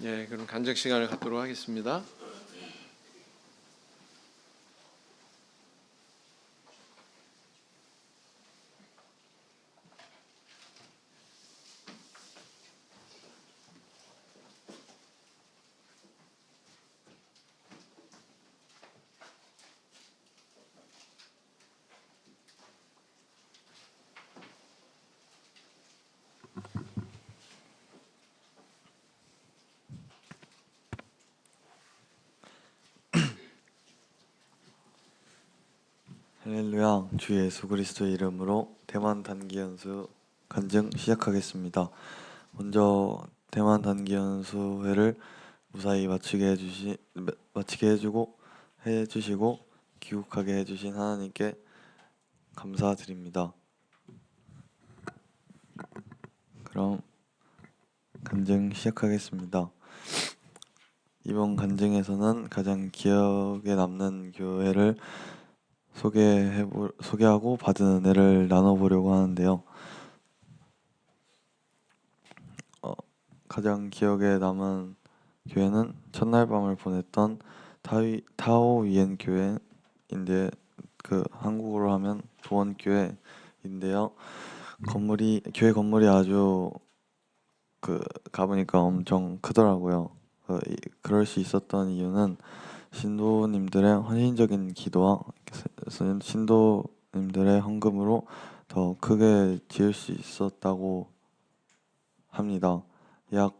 예, 그럼 간증 시간을 갖도록 하겠습니다. 할렐루야. 주 예수 그리스도의 이름으로 대만 단기 연수 간증 시작하겠습니다. 먼저 대만 단기 연수회를 무사히 마치게 해주시고 귀국하게 해주신 하나님께 감사드립니다. 그럼 간증 시작하겠습니다. 이번 간증에서는 가장 기억에 남는 교회를 소개하고 받은 은혜를 나눠보려고 하는데요. 가장 기억에 남은 교회는 첫날 밤을 보냈던 타오위엔 교회인데, 그 한국어로 하면 도원교회인데요. 교회 건물이 아주 가보니까 엄청 크더라고요. 그럴 수 있었던 이유는 신도님들의 헌신적인 기도와 신도님들의 헌금으로 더 크게 지을 수 있었다고 합니다. 약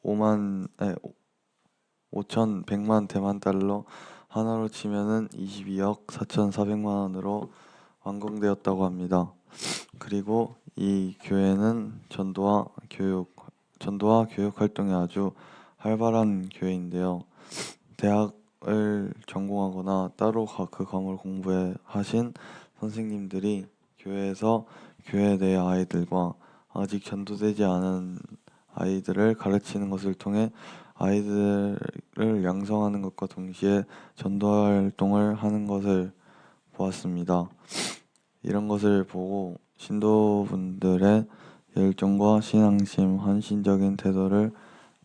5,100만 대만 달러, 하나로 치면은 22억 4,400만 원으로 완공되었다고 합니다. 그리고 이 교회는 전도와 교육 활동이 아주 활발한 교회인데요. 대학을 전공하거나 따로 그 과목을 공부하신 선생님들이 교회 내 아이들과 아직 전도되지 않은 아이들을 가르치는 것을 통해 아이들을 양성하는 것과 동시에 전도 활동을 하는 것을 보았습니다. 이런 것을 보고 신도분들의 열정과 신앙심, 헌신적인 태도를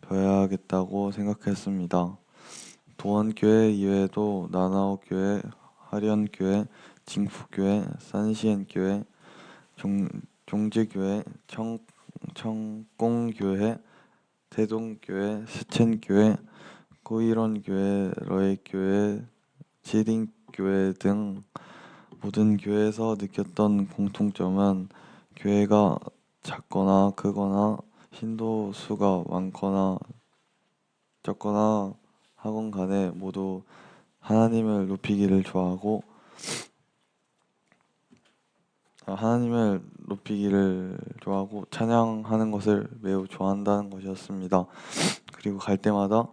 배워야겠다고 생각했습니다. 도원교회 이외에도 나나오교회, 하련교회, 징푸교회, 산시엔교회, 종지교회, 청공교회, 대동교회, 스첸교회, 고이론교회, 러의교회, 지린교회 등 모든 교회에서 느꼈던 공통점은 교회가 작거나 크거나 신도 수가 많거나 적거나 하건 간에 모두 하나님을 높이기를 좋아하고 찬양하는 것을 매우 좋아한다는 것이었습니다. 그리고 갈 때마다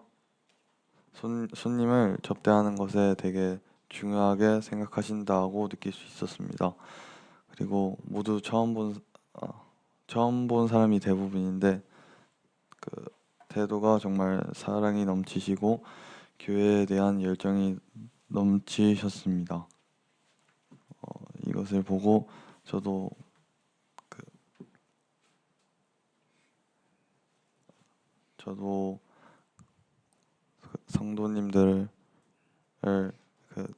손님을 접대하는 것에 되게 중요하게 생각하신다고 느낄 수 있었습니다. 그리고 모두 처음 본 사람이 대부분인데 그 태도가 정말 사랑이 넘치시고 교회에 대한 열정이 넘치셨습니다. 이것을 보고 저도 성도님들을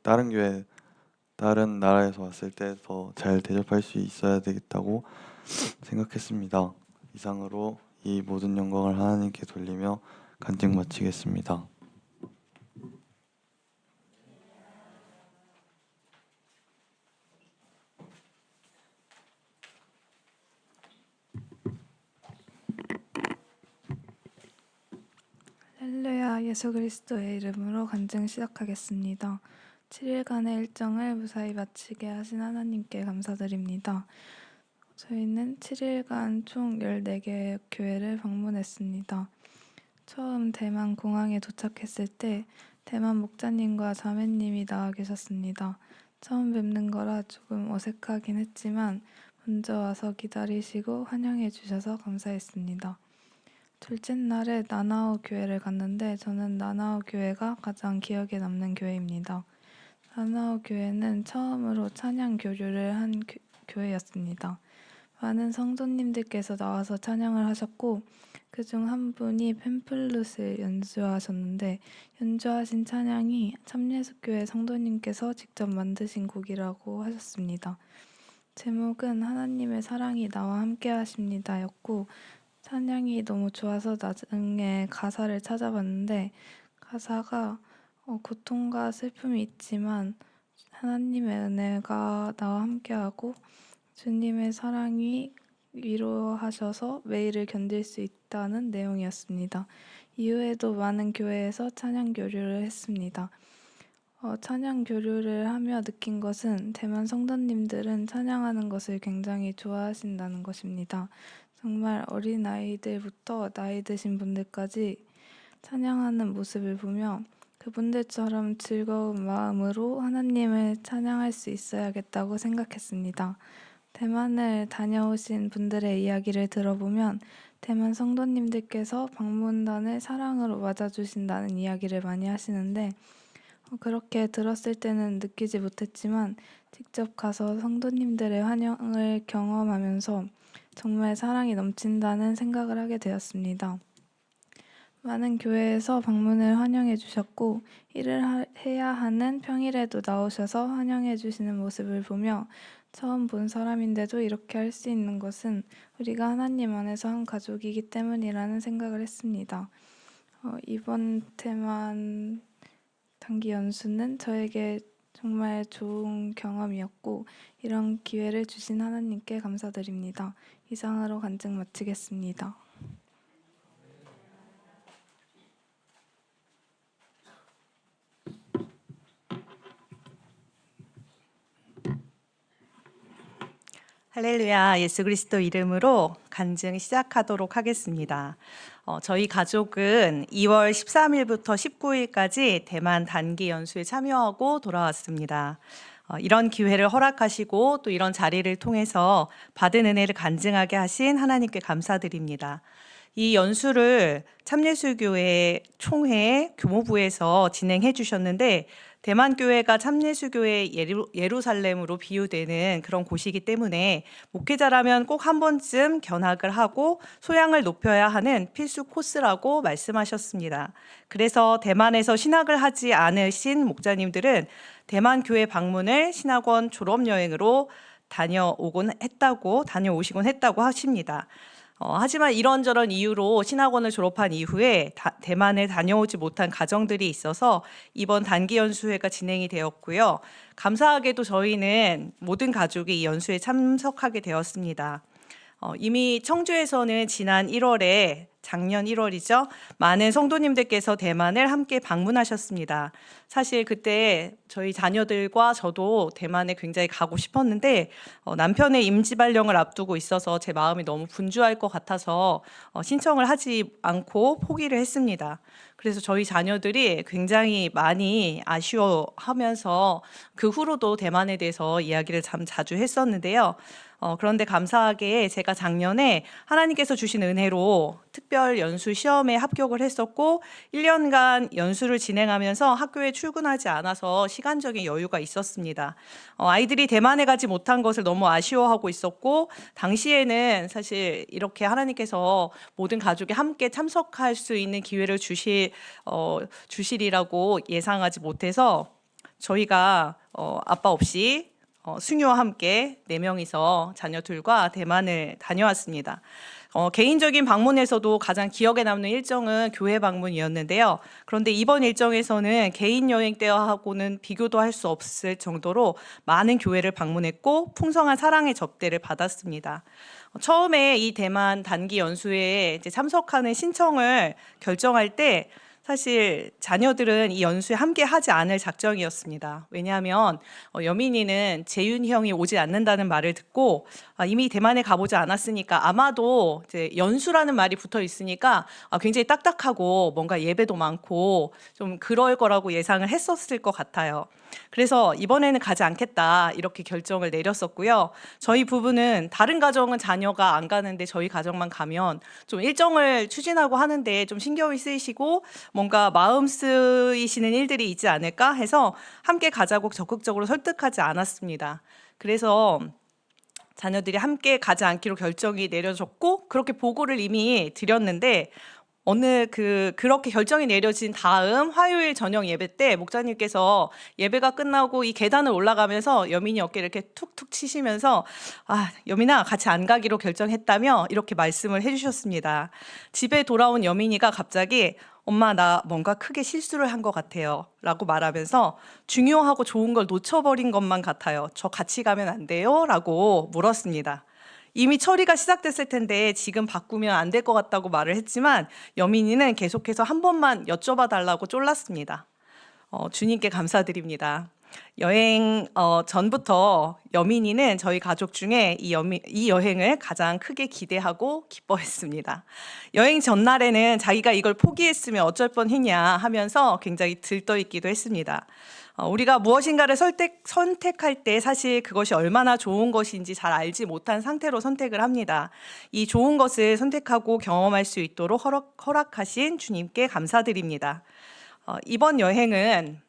다른 나라에서 왔을 때 더 잘 대접할 수 있어야 되겠다고 생각했습니다. 이상으로 이 모든 영광을 하나님께 돌리며 간증 마치겠습니다. 할렐루야. 예수 그리스도의 이름으로 간증 시작하겠습니다. 7일간의 일정을 무사히 마치게 하신 하나님께 감사드립니다. 저희는 7일간 총 14개의 교회를 방문했습니다. 처음 대만 공항에 도착했을 때 대만 목자님과 자매님이 나와 계셨습니다. 처음 뵙는 거라 조금 어색하긴 했지만 먼저 와서 기다리시고 환영해 주셔서 감사했습니다. 둘째 날에 나나오 교회를 갔는데 저는 나나오 교회가 가장 기억에 남는 교회입니다. 나나오 교회는 처음으로 찬양 교류를 한 교회였습니다. 많은 성도님들께서 나와서 찬양을 하셨고 그 그중 한 분이 팸플룻을 연주하셨는데 연주하신 찬양이 참예수교회 성도님께서 직접 만드신 곡이라고 하셨습니다. 제목은 하나님의 사랑이 나와 함께 하십니다 였고 찬양이 너무 좋아서 나중에 가사를 찾아봤는데 가사가 고통과 슬픔이 있지만 하나님의 은혜가 나와 함께하고 주님의 사랑이 위로하셔서 매일을 견딜 수 있다는 내용이었습니다. 이후에도 많은 교회에서 찬양 교류를 했습니다. 찬양 교류를 하며 느낀 것은 대만 성도님들은 찬양하는 것을 굉장히 좋아하신다는 것입니다. 정말 어린 아이들부터 나이 드신 분들까지 찬양하는 모습을 보며 그분들처럼 즐거운 마음으로 하나님을 찬양할 수 있어야겠다고 생각했습니다. 대만을 다녀오신 분들의 이야기를 들어보면 대만 성도님들께서 방문단을 사랑으로 맞아주신다는 이야기를 많이 하시는데 그렇게 들었을 때는 느끼지 못했지만 직접 가서 성도님들의 환영을 경험하면서 정말 사랑이 넘친다는 생각을 하게 되었습니다. 많은 교회에서 방문을 환영해 주셨고 일을 해야 하는 평일에도 나오셔서 환영해 주시는 모습을 보며 처음 본 사람인데도 이렇게 할 수 있는 것은 우리가 하나님 안에서 한 가족이기 때문이라는 생각을 했습니다. 이번 대만 단기 연수는 저에게 정말 좋은 경험이었고 이런 기회를 주신 하나님께 감사드립니다. 이상으로 간증 마치겠습니다. 할렐루야, 예수 그리스도 이름으로 간증 시작하도록 하겠습니다. 저희 가족은 2월 13일부터 19일까지 대만 단기 연수에 참여하고 돌아왔습니다. 이런 기회를 허락하시고 또 이런 자리를 통해서 받은 은혜를 간증하게 하신 하나님께 감사드립니다. 이 연수를 참예수교회 총회 교모부에서 진행해 주셨는데 대만교회가 참예수교회 예루살렘으로 비유되는 그런 곳이기 때문에 목회자라면 꼭 한 번쯤 견학을 하고 소양을 높여야 하는 필수 코스라고 말씀하셨습니다. 그래서 대만에서 신학을 하지 않으신 목자님들은 대만교회 방문을 신학원 졸업여행으로 다녀오시곤 했다고 하십니다. 하지만 이런저런 이유로 신학원을 졸업한 이후에 대만에 다녀오지 못한 가정들이 있어서 이번 단기 연수회가 진행이 되었고요. 감사하게도 저희는 모든 가족이 이 연수에 참석하게 되었습니다. 이미 청주에서는 지난 1월에 작년 1월이죠. 많은 성도님들께서 대만을 함께 방문하셨습니다. 사실 그때 저희 자녀들과 저도 대만에 굉장히 가고 싶었는데 남편의 임지 발령을 앞두고 있어서 제 마음이 너무 분주할 것 같아서 신청을 하지 않고 포기를 했습니다. 그래서 저희 자녀들이 굉장히 많이 아쉬워하면서 그 후로도 대만에 대해서 이야기를 참 자주 했었는데요. 그런데 감사하게 제가 작년에 하나님께서 주신 은혜로 특별 연수 시험에 합격을 했었고 1년간 연수를 진행하면서 학교에 출근하지 않아서 시간적인 여유가 있었습니다. 아이들이 대만에 가지 못한 것을 너무 아쉬워하고 있었고 당시에는 사실 이렇게 하나님께서 모든 가족이 함께 참석할 수 있는 기회를 주시리라고 예상하지 못해서 저희가 아빠 없이 수녀와 함께 4명이서 자녀 둘과 대만을 다녀왔습니다. 개인적인 방문에서도 가장 기억에 남는 일정은 교회 방문이었는데요. 그런데 이번 일정에서는 개인 여행 때하고는 비교도 할 수 없을 정도로 많은 교회를 방문했고 풍성한 사랑의 접대를 받았습니다. 처음에 이 대만 단기 연수회에 이제 참석하는 신청을 결정할 때 사실 자녀들은 이 연수에 함께 하지 않을 작정이었습니다. 왜냐하면 여민이는 재윤이 형이 오지 않는다는 말을 듣고 이미 대만에 가보지 않았으니까 아마도 이제 연수라는 말이 붙어 있으니까 굉장히 딱딱하고 뭔가 예배도 많고 좀 그럴 거라고 예상을 했었을 것 같아요. 그래서 이번에는 가지 않겠다 이렇게 결정을 내렸었고요. 저희 부부는 다른 가정은 자녀가 안 가는데 저희 가정만 가면 좀 일정을 추진하고 하는데 좀 신경이 쓰이시고 뭔가 마음 쓰이시는 일들이 있지 않을까 해서 함께 가자고 적극적으로 설득하지 않았습니다. 그래서 자녀들이 함께 가지 않기로 결정이 내려졌고 그렇게 보고를 이미 드렸는데 그렇게 결정이 내려진 다음 화요일 저녁 예배 때 목사님께서 예배가 끝나고 이 계단을 올라가면서 여민이 어깨를 이렇게 툭툭 치시면서 여민아 같이 안 가기로 결정했다며 이렇게 말씀을 해주셨습니다. 집에 돌아온 여민이가 갑자기 엄마 나 뭔가 크게 실수를 한 것 같아요 라고 말하면서 중요하고 좋은 걸 놓쳐버린 것만 같아요. 저 같이 가면 안 돼요? 라고 물었습니다. 이미 처리가 시작됐을 텐데 지금 바꾸면 안 될 것 같다고 말을 했지만 여민이는 계속해서 한 번만 여쭤봐 달라고 쫄랐습니다. 주님께 감사드립니다. 여행 전부터 여민이는 저희 가족 중에 이 여행을 가장 크게 기대하고 기뻐했습니다. 여행 전날에는 자기가 이걸 포기했으면 어쩔 뻔했냐 하면서 굉장히 들떠있기도 했습니다. 우리가 무엇인가를 선택할 때 사실 그것이 얼마나 좋은 것인지 잘 알지 못한 상태로 선택을 합니다. 이 좋은 것을 선택하고 경험할 수 있도록 허락하신 주님께 감사드립니다. 이번 여행은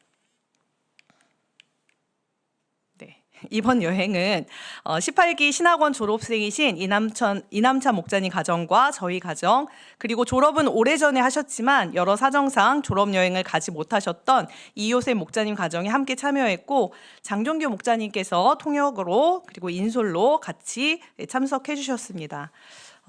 18기 신학원 졸업생이신 이남찬 목사님 가정과 저희 가정, 그리고 졸업은 오래전에 하셨지만 여러 사정상 졸업여행을 가지 못하셨던 이요셉 목사님 가정이 함께 참여했고 장종규 목사님께서 통역으로 그리고 인솔로 같이 참석해 주셨습니다.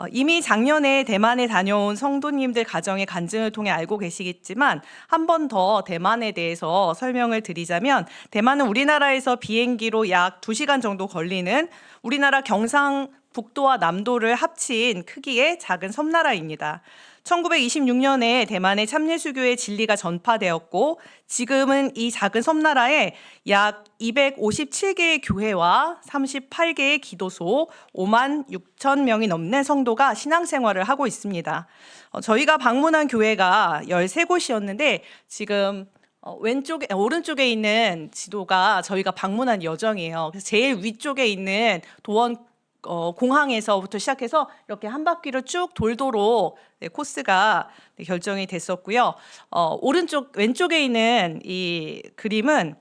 이미 작년에 대만에 다녀온 성도님들 가정의 간증을 통해 알고 계시겠지만 한 번 더 대만에 대해서 설명을 드리자면 대만은 우리나라에서 비행기로 약 2시간 정도 걸리는 우리나라 경상북도와 남도를 합친 크기의 작은 섬나라입니다. 1926년에 대만의 참예수교의 진리가 전파되었고 지금은 이 작은 섬나라에 약 257개의 교회와 38개의 기도소, 5만 6천 명이 넘는 성도가 신앙생활을 하고 있습니다. 저희가 방문한 교회가 13곳이었는데 지금 오른쪽에 있는 지도가 저희가 방문한 여정이에요. 그래서 제일 위쪽에 있는 도원 공항에서부터 시작해서 이렇게 한 바퀴를 쭉 돌도록 코스가 결정이 됐었고요. 왼쪽에 있는 이 그림은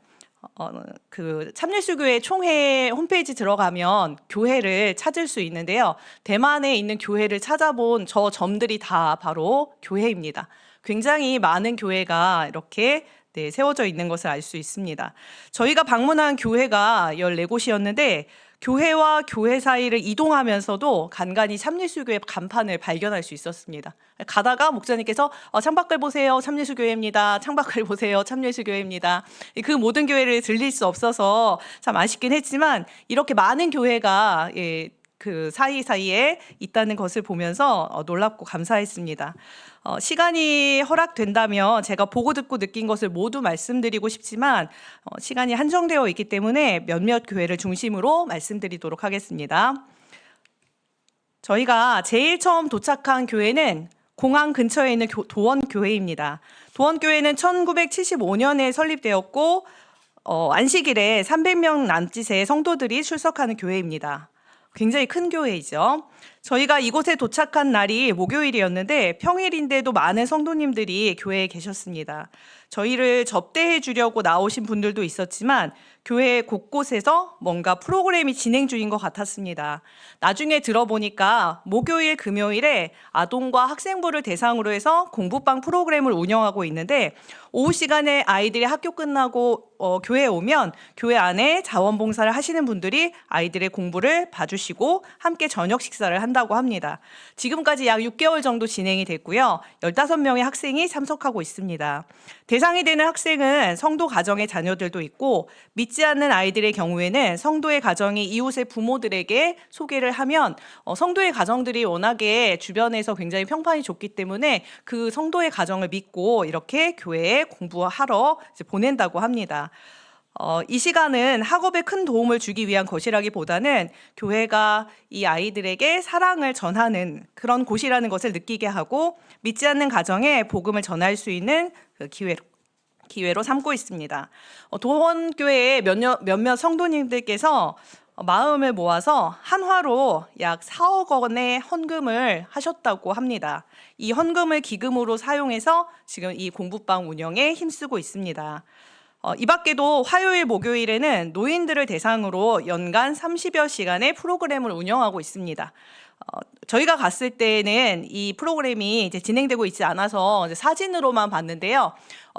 그 참예수교회 총회 홈페이지 들어가면 교회를 찾을 수 있는데요. 대만에 있는 교회를 찾아본 저 점들이 다 바로 교회입니다. 굉장히 많은 교회가 이렇게 세워져 있는 것을 알 수 있습니다. 저희가 방문한 교회가 14곳이었는데 교회와 교회 사이를 이동하면서도 간간히 참예수교회 간판을 발견할 수 있었습니다. 가다가 목사님께서 창밖을 보세요, 참예수교회입니다. 창밖을 보세요, 참예수교회입니다. 그 모든 교회를 들릴 수 없어서 참 아쉽긴 했지만 이렇게 많은 교회가 그 사이사이에 있다는 것을 보면서 놀랍고 감사했습니다. 시간이 허락된다면 제가 보고 듣고 느낀 것을 모두 말씀드리고 싶지만 시간이 한정되어 있기 때문에 몇몇 교회를 중심으로 말씀드리도록 하겠습니다. 저희가 제일 처음 도착한 교회는 공항 근처에 있는 도원교회입니다. 도원교회는 1975년에 설립되었고 안식일에 300명 남짓의 성도들이 출석하는 교회입니다. 굉장히 큰 교회이죠. 저희가 이곳에 도착한 날이 목요일이었는데 평일인데도 많은 성도님들이 교회에 계셨습니다. 저희를 접대해 주려고 나오신 분들도 있었지만 교회 곳곳에서 뭔가 프로그램이 진행 중인 것 같았습니다. 나중에 들어보니까 목요일, 금요일에 아동과 학생부를 대상으로 해서 공부방 프로그램을 운영하고 있는데 오후 시간에 아이들이 학교 끝나고 교회에 오면 교회 안에 자원봉사를 하시는 분들이 아이들의 공부를 봐주시고 함께 저녁 식사를 한다고 합니다. 지금까지 약 6개월 정도 진행이 됐고요. 15명의 학생이 참석하고 있습니다. 대상이 되는 학생은 성도 가정의 자녀들도 있고 믿지 않는 아이들의 경우에는 성도의 가정이 이웃의 부모들에게 소개를 하면 성도의 가정들이 워낙에 주변에서 굉장히 평판이 좋기 때문에 그 성도의 가정을 믿고 이렇게 교회에 공부하러 보낸다고 합니다. 이 시간은 학업에 큰 도움을 주기 위한 것이라기보다는 교회가 이 아이들에게 사랑을 전하는 그런 곳이라는 것을 느끼게 하고 믿지 않는 가정에 복음을 전할 수 있는 그 기회로 삼고 있습니다. 도원교회의 몇몇 성도님들께서 마음을 모아서 한화로 약 4억 원의 헌금을 하셨다고 합니다. 이 헌금을 기금으로 사용해서 지금 이 공부방 운영에 힘쓰고 있습니다. 이 밖에도 화요일, 목요일에는 노인들을 대상으로 연간 30여 시간의 프로그램을 운영하고 있습니다. 저희가 갔을 때는 이 프로그램이 이제 진행되고 있지 않아서 이제 사진으로만 봤는데요.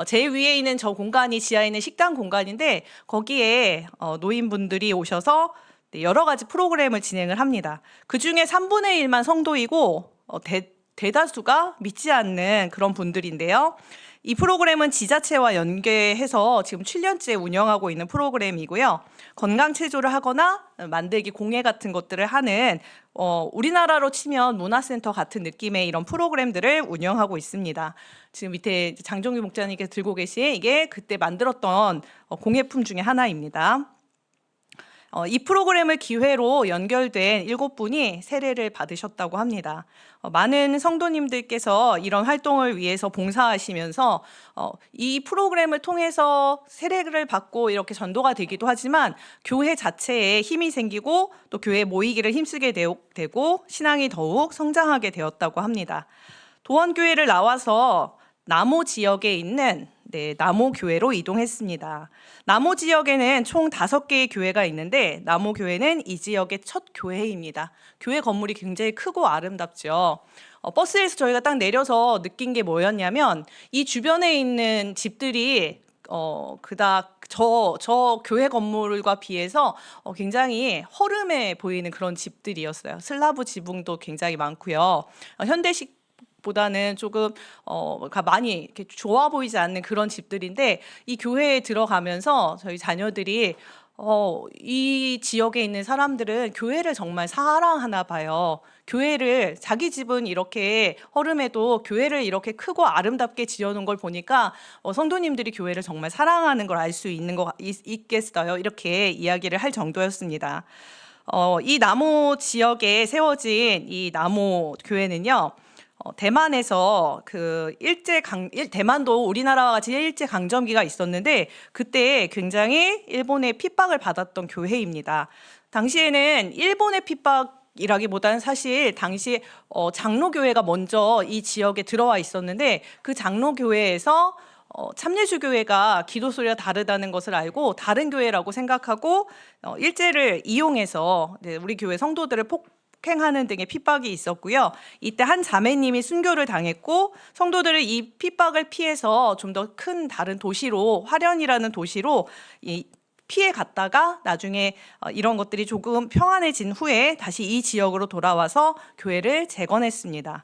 제일 위에 있는 저 공간이 지하에 있는 식당 공간인데 거기에 노인분들이 오셔서 여러 가지 프로그램을 진행을 합니다. 그 중에 3분의 1만 성도이고 대다수가 믿지 않는 그런 분들인데요. 이 프로그램은 지자체와 연계해서 지금 7년째 운영하고 있는 프로그램이고요. 건강체조를 하거나 만들기 공예 같은 것들을 하는 우리나라로 치면 문화센터 같은 느낌의 이런 프로그램들을 운영하고 있습니다. 지금 밑에 장종규 목사님께서 들고 계신 이게 그때 만들었던 공예품 중에 하나입니다. 이 프로그램을 기회로 연결된 7분이 세례를 받으셨다고 합니다. 많은 성도님들께서 이런 활동을 위해서 봉사하시면서 이 프로그램을 통해서 세례를 받고 이렇게 전도가 되기도 하지만 교회 자체에 힘이 생기고 또 교회에 모이기를 힘쓰게 되고 신앙이 더욱 성장하게 되었다고 합니다. 도원교회를 나와서 남호 지역에 있는 남호 교회로 이동했습니다. 남호 지역에는 총 5개의 교회가 있는데 남호 교회는 이 지역의 첫 교회입니다. 교회 건물이 굉장히 크고 아름답죠. 버스에서 저희가 딱 내려서 느낀 게 뭐였냐면 이 주변에 있는 집들이 그닥 저 교회 건물과 비해서 굉장히 허름해 보이는 그런 집들이었어요. 슬라브 지붕도 굉장히 많고요. 현대식 보다는 조금 많이 이렇게 좋아 보이지 않는 그런 집들인데 이 교회에 들어가면서 저희 자녀들이 이 지역에 있는 사람들은 교회를 정말 사랑하나 봐요. 교회를 자기 집은 이렇게 허름해도 교회를 이렇게 크고 아름답게 지어놓은 걸 보니까 성도님들이 교회를 정말 사랑하는 걸 알 수 있겠어요. 이렇게 이야기를 할 정도였습니다. 이 남호 지역에 세워진 이 남호 교회는요. 대만에서 대만도 우리나라와 같이 일제 강점기가 있었는데 그때 굉장히 일본의 핍박을 받았던 교회입니다. 당시에는 일본의 핍박이라기보다는 사실 당시 장로교회가 먼저 이 지역에 들어와 있었는데 그 장로교회에서 참예수교회가 기도 소리가 다르다는 것을 알고 다른 교회라고 생각하고 일제를 이용해서 우리 교회 성도들을 폭행하는 등의 핍박이 있었고요. 이때 한 자매님이 순교를 당했고 성도들을 이 핍박을 피해서 좀 더 큰 다른 도시로 화련이라는 도시로 피해 갔다가 나중에 이런 것들이 조금 평안해진 후에 다시 이 지역으로 돌아와서 교회를 재건했습니다.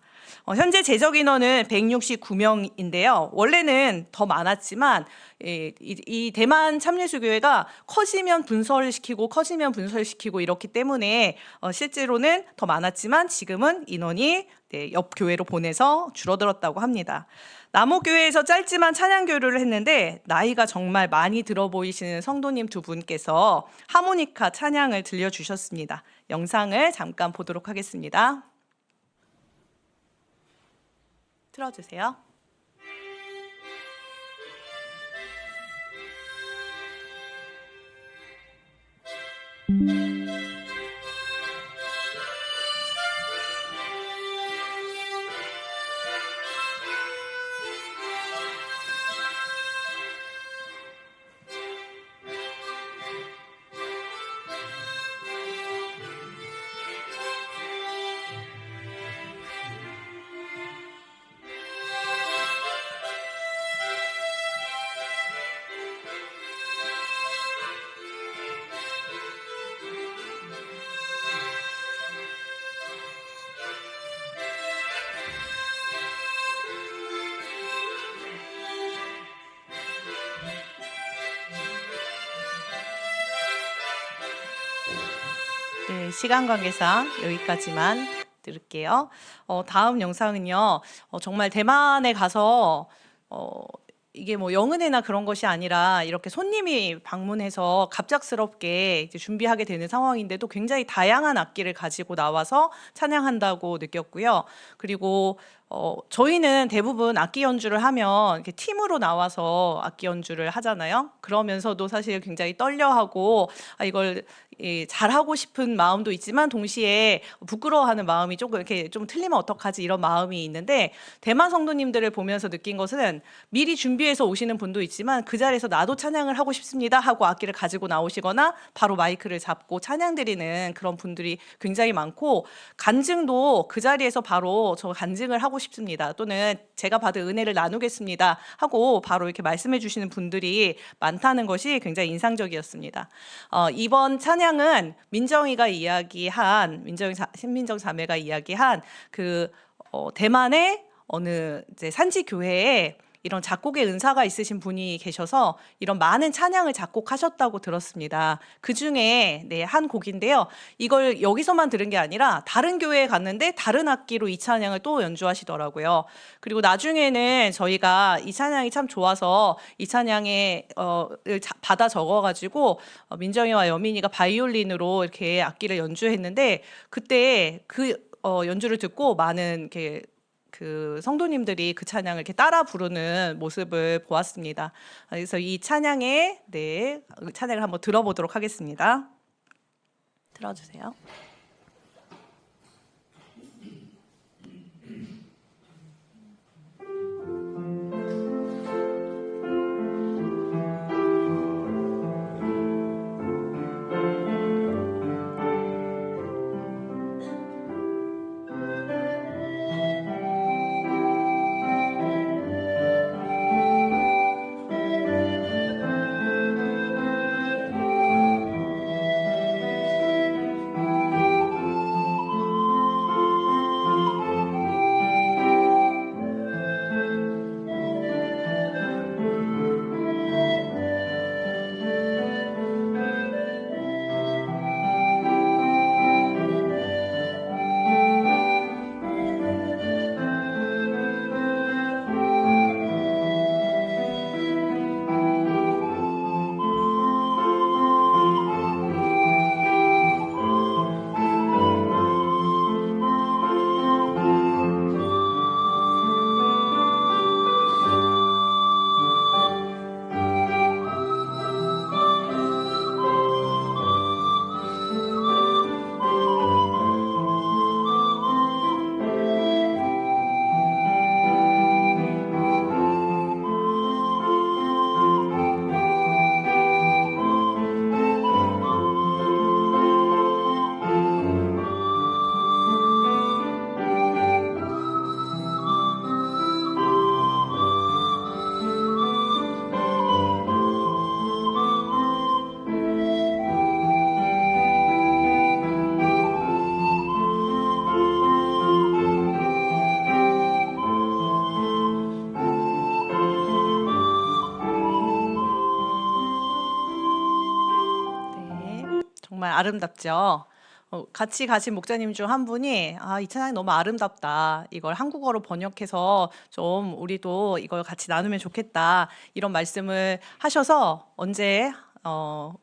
현재 재적 인원은 169명인데요. 원래는 더 많았지만 이 대만 참예수교회가 커지면 분설시키고 이렇기 때문에 실제로는 더 많았지만 지금은 인원이 옆 교회로 보내서 줄어들었다고 합니다. 남호교회에서 짧지만 찬양 교류를 했는데 나이가 정말 많이 들어 보이시는 성도님 2분께서 하모니카 찬양을 들려주셨습니다. 영상을 잠깐 보도록 하겠습니다. 틀어주세요. 네, 시간 관계상 여기까지만 들을게요. 다음 영상은요. 정말 대만에 가서 이게 뭐 영은회나 그런 것이 아니라 이렇게 손님이 방문해서 갑작스럽게 이제 준비하게 되는 상황인데도 굉장히 다양한 악기를 가지고 나와서 찬양한다고 느꼈고요. 그리고 저희는 대부분 악기 연주를 하면 이렇게 팀으로 나와서 악기 연주를 하잖아요. 그러면서도 사실 굉장히 떨려하고 이걸 잘하고 싶은 마음도 있지만 동시에 부끄러워하는 마음이 조금 이렇게 좀 틀리면 어떡하지 이런 마음이 있는데, 대만 성도님들을 보면서 느낀 것은 미리 준비해서 오시는 분도 있지만 그 자리에서 나도 찬양을 하고 싶습니다 하고 악기를 가지고 나오시거나 바로 마이크를 잡고 찬양 드리는 그런 분들이 굉장히 많고, 간증도 그 자리에서 바로 저 간증을 하고 싶습니다 또는 제가 받은 은혜를 나누겠습니다 하고 바로 이렇게 말씀해 주시는 분들이 많다는 것이 굉장히 인상적이었습니다. 이번 찬양은 민정이가 이야기한, 신민정 자매가 이야기한 그 대만의 어느 이제 산지 교회에 이런 작곡의 은사가 있으신 분이 계셔서 이런 많은 찬양을 작곡하셨다고 들었습니다. 그 중에 한 곡인데요. 이걸 여기서만 들은 게 아니라 다른 교회에 갔는데 다른 악기로 이 찬양을 또 연주하시더라고요. 그리고 나중에는 저희가 이 찬양이 참 좋아서 이 찬양에 받아 적어가지고 민정이와 여민이가 바이올린으로 이렇게 악기를 연주했는데, 그때 그 연주를 듣고 많은 그 성도님들이 그 찬양을 이렇게 따라 부르는 모습을 보았습니다. 그래서 이 찬양의 찬양을 한번 들어보도록 하겠습니다. 들어주세요. 정말 아름답죠. 같이 가신 목사님 중 한 분이 이 찬양이 너무 아름답다. 이걸 한국어로 번역해서 좀 우리도 이걸 같이 나누면 좋겠다. 이런 말씀을 하셔서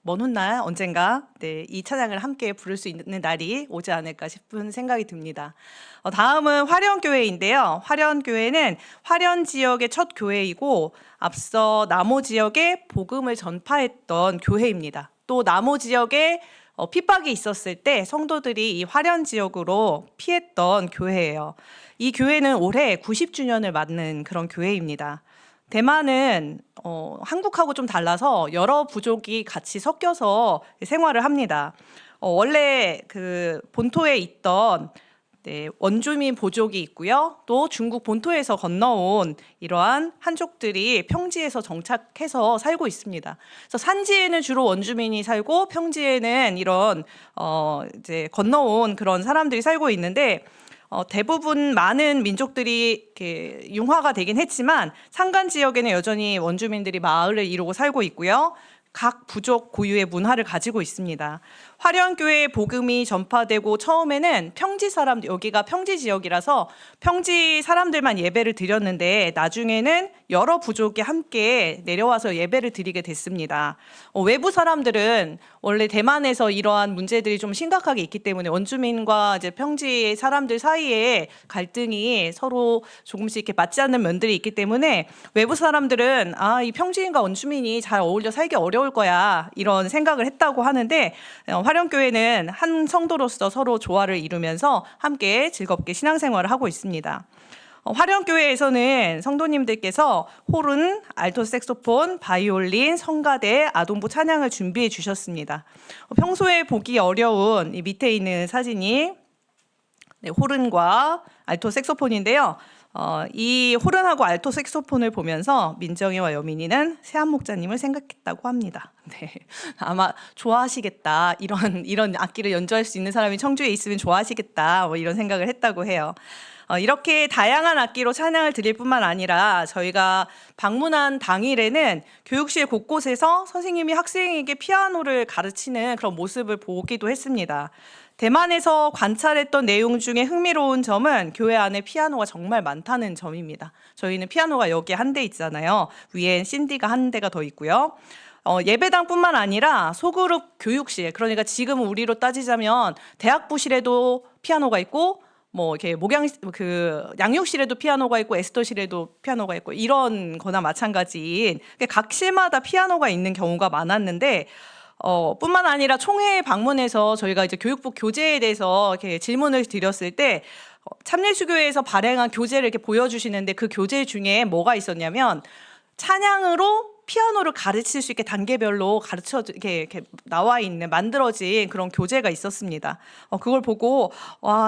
먼 훗날 언젠가 이 찬양을 함께 부를 수 있는 날이 오지 않을까 싶은 생각이 듭니다. 다음은 화련교회인데요. 화련교회는 화련 지역의 첫 교회이고 앞서 남호 지역에 복음을 전파했던 교회입니다. 또 남호 지역에 핍박이 있었을 때 성도들이 이 화련 지역으로 피했던 교회예요. 이 교회는 올해 90주년을 맞는 그런 교회입니다. 대만은 한국하고 좀 달라서 여러 부족이 같이 섞여서 생활을 합니다. 원래 그 본토에 있던 원주민 보족이 있고요. 또 중국 본토에서 건너온 이러한 한족들이 평지에서 정착해서 살고 있습니다. 그래서 산지에는 주로 원주민이 살고 평지에는 이런 이제 건너온 그런 사람들이 살고 있는데, 대부분 많은 민족들이 이렇게 융화가 되긴 했지만 산간 지역에는 여전히 원주민들이 마을을 이루고 살고 있고요. 각 부족 고유의 문화를 가지고 있습니다. 화련교회의 복음이 전파되고 처음에는 평지 사람들, 여기가 평지 지역이라서 평지 사람들만 예배를 드렸는데 나중에는 여러 부족이 함께 내려와서 예배를 드리게 됐습니다. 외부 사람들은 원래 대만에서 이러한 문제들이 좀 심각하게 있기 때문에 원주민과 이제 평지 사람들 사이에 갈등이 서로 조금씩 이렇게 맞지 않는 면들이 있기 때문에 외부 사람들은 이 평지인과 원주민이 잘 어울려 살기 어려울 거야 이런 생각을 했다고 하는데 화령교회는 한 성도로서 서로 조화를 이루면서 함께 즐겁게 신앙생활을 하고 있습니다. 화령교회에서는 성도님들께서 호른, 알토 색소폰, 바이올린, 성가대, 아동부 찬양을 준비해 주셨습니다. 평소에 보기 어려운 이 밑에 있는 사진이 호른과 알토 색소폰인데요. 이 호른하고 알토 색소폰을 보면서 민정이와 여민이는 세한 목자님을 생각했다고 합니다. 네, 아마 좋아하시겠다. 이런 악기를 연주할 수 있는 사람이 청주에 있으면 좋아하시겠다. 뭐 이런 생각을 했다고 해요. 이렇게 다양한 악기로 찬양을 드릴 뿐만 아니라 저희가 방문한 당일에는 교육실 곳곳에서 선생님이 학생에게 피아노를 가르치는 그런 모습을 보기도 했습니다. 대만에서 관찰했던 내용 중에 흥미로운 점은 교회 안에 피아노가 정말 많다는 점입니다. 저희는 피아노가 여기 한 대 있잖아요. 위엔 신디가 한 대가 더 있고요. 예배당뿐만 아니라 소그룹 교육실, 그러니까 지금 우리로 따지자면 대학부실에도 피아노가 있고 뭐 이렇게 양육실에도 피아노가 있고 에스터실에도 피아노가 있고 이런 거나 마찬가지인 각 실마다 피아노가 있는 경우가 많았는데 뿐만 아니라 총회에 방문해서 저희가 이제 교육부 교재에 대해서 이렇게 질문을 드렸을 때 참예수교회에서 발행한 교재를 이렇게 보여주시는데 그 교재 중에 뭐가 있었냐면 찬양으로 피아노를 가르칠 수 있게 단계별로 이렇게 나와 있는 만들어진 그런 교재가 있었습니다. 그걸 보고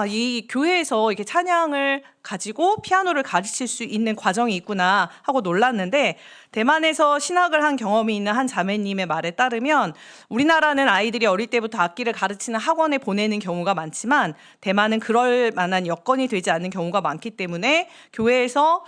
이 교회에서 이렇게 찬양을 가지고 피아노를 가르칠 수 있는 과정이 있구나 하고 놀랐는데 대만에서 신학을 한 경험이 있는 한 자매님의 말에 따르면 우리나라는 아이들이 어릴 때부터 악기를 가르치는 학원에 보내는 경우가 많지만 대만은 그럴 만한 여건이 되지 않는 경우가 많기 때문에 교회에서